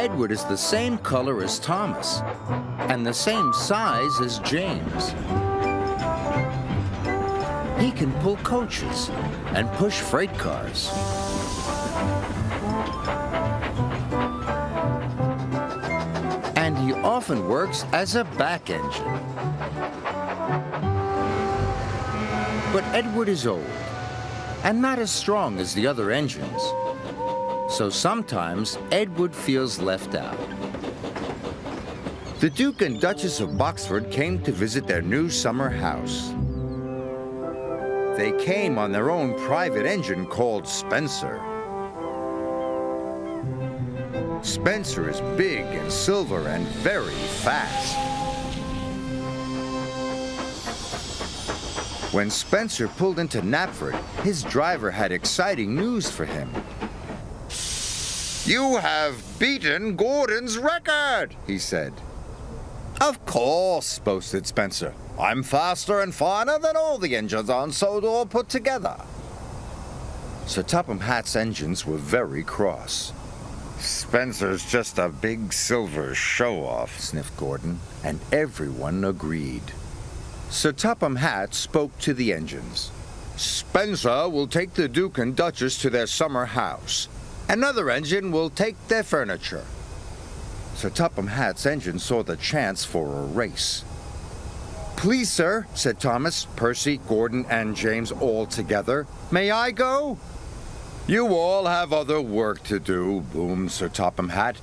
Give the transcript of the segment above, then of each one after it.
Edward is the same color as Thomas and the same size as James. He can pull coaches and push freight cars. And he often works as a back engine. But Edward is old and not as strong as the other engines. So sometimes Edward feels left out. The Duke and Duchess of Boxford came to visit their new summer house. They came on their own private engine called Spencer. Spencer is big and silver and very fast. When Spencer pulled into Knapford, his driver had exciting news for him. "You have beaten Gordon's record," he said. "Of course," boasted Spencer. "I'm faster and finer than all the engines on Sodor put together." Sir Topham Hatt's engines were very cross. "Spencer's just a big silver show-off," sniffed Gordon, and everyone agreed. Sir Topham Hatt spoke to the engines. "Spencer will take the Duke and Duchess to their summer house. Another engine will take their furniture." Sir Topham Hatt's engine saw the chance for a race. "Please, sir," said Thomas, Percy, Gordon, and James all together. "May I go?" "You all have other work to do," boomed Sir Topham Hatt.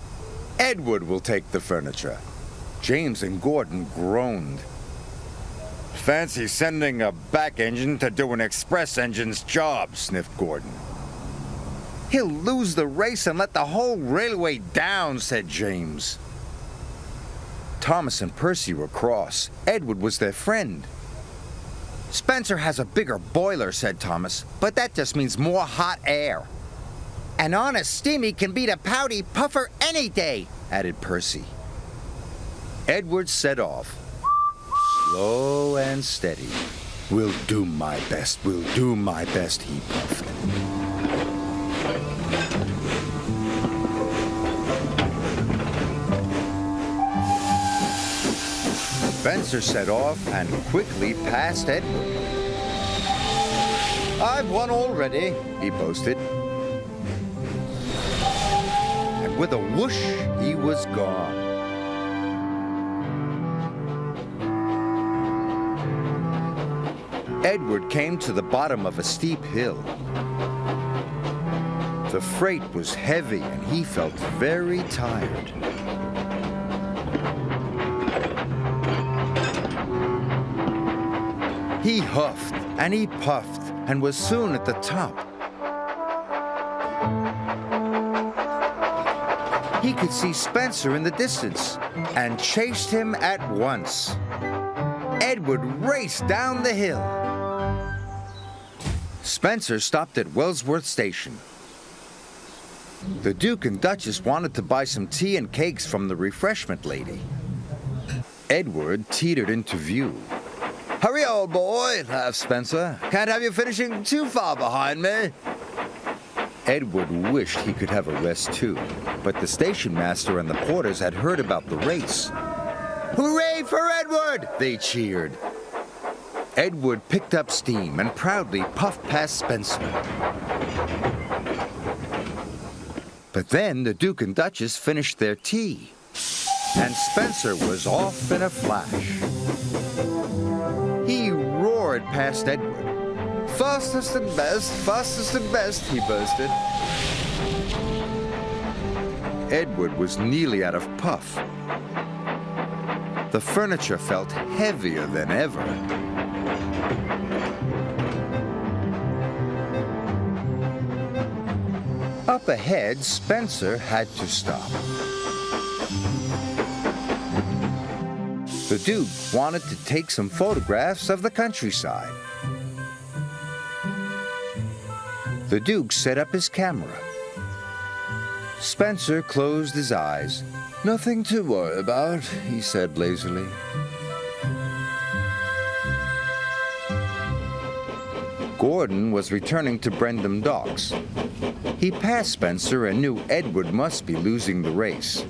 "Edward will take the furniture." James and Gordon groaned. "Fancy sending a back engine to do an express engine's job," sniffed Gordon. "He'll lose the race and let the whole railway down," said James. Thomas and Percy were cross. Edward was their friend. "Spencer has a bigger boiler," said Thomas, "but that just means more hot air." "An honest steamy can beat a pouty puffer any day," added Percy. Edward set off, slow and steady. "We'll do my best, we'll do my best," he puffed. Spencer set off and quickly passed Edward. "I've won already," he boasted. And with a whoosh, he was gone. Edward came to the bottom of a steep hill. The freight was heavy and he felt very tired. He huffed and he puffed and was soon at the top. He could see Spencer in the distance and chased him at once. Edward raced down the hill. Spencer stopped at Wellsworth Station. The Duke and Duchess wanted to buy some tea and cakes from the refreshment lady. Edward teetered into view. "Hurry, old boy," laughed Spencer. "Can't have you finishing too far behind me." Edward wished he could have a rest too, but the station master and the porters had heard about the race. "Hooray for Edward!" they cheered. Edward picked up steam and proudly puffed past Spencer. But then the Duke and Duchess finished their tea, and Spencer was off in a flash. He roared past Edward. Fastest and best, he boasted. Edward was nearly out of puff. The furniture felt heavier than ever. Up ahead, Spencer had to stop. The Duke wanted to take some photographs of the countryside. The Duke set up his camera. Spencer closed his eyes. "Nothing to worry about," he said lazily. Gordon was returning to Brendam Docks. He passed Spencer and knew Edward must be losing the race.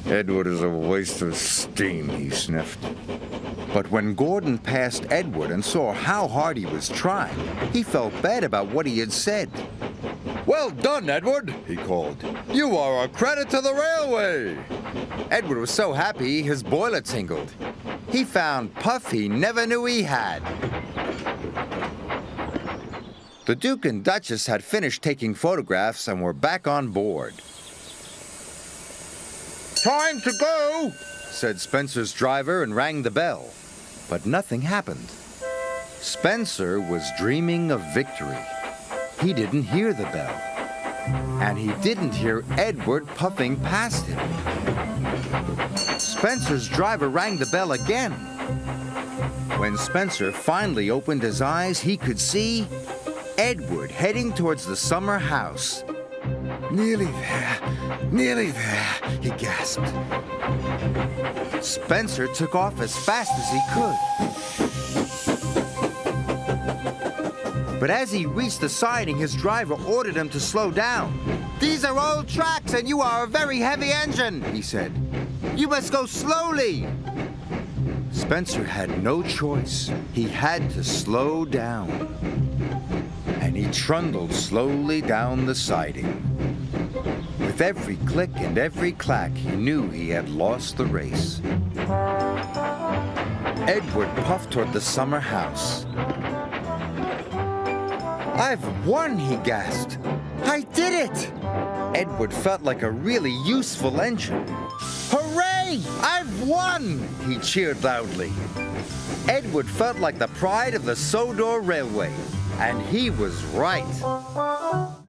"Edward is a waste of steam," he sniffed. But when Gordon passed Edward and saw how hard he was trying, he felt bad about what he had said. "Well done, Edward," he called. "You are a credit to the railway." Edward was so happy his boiler tingled. He found puff he never knew he had. The Duke and Duchess had finished taking photographs and were back on board. "Time to go," said Spencer's driver and rang the bell. But nothing happened. Spencer was dreaming of victory. He didn't hear the bell. And he didn't hear Edward puffing past him. Spencer's driver rang the bell again. When Spencer finally opened his eyes, he could see Edward heading towards the summer house. Nearly there, he gasped. Spencer took off as fast as he could. But as he reached the siding, his driver ordered him to slow down. "These are old tracks and you are a very heavy engine," he said. "You must go slowly." Spencer had no choice. He had to slow down. And he trundled slowly down the siding. With every click and every clack, he knew he had lost the race. Edward puffed toward the summer house. "I've won," he gasped. "I did it!" Edward felt like a really useful engine. "Hooray! I've won!" he cheered loudly. Edward felt like the pride of the Sodor Railway, and he was right.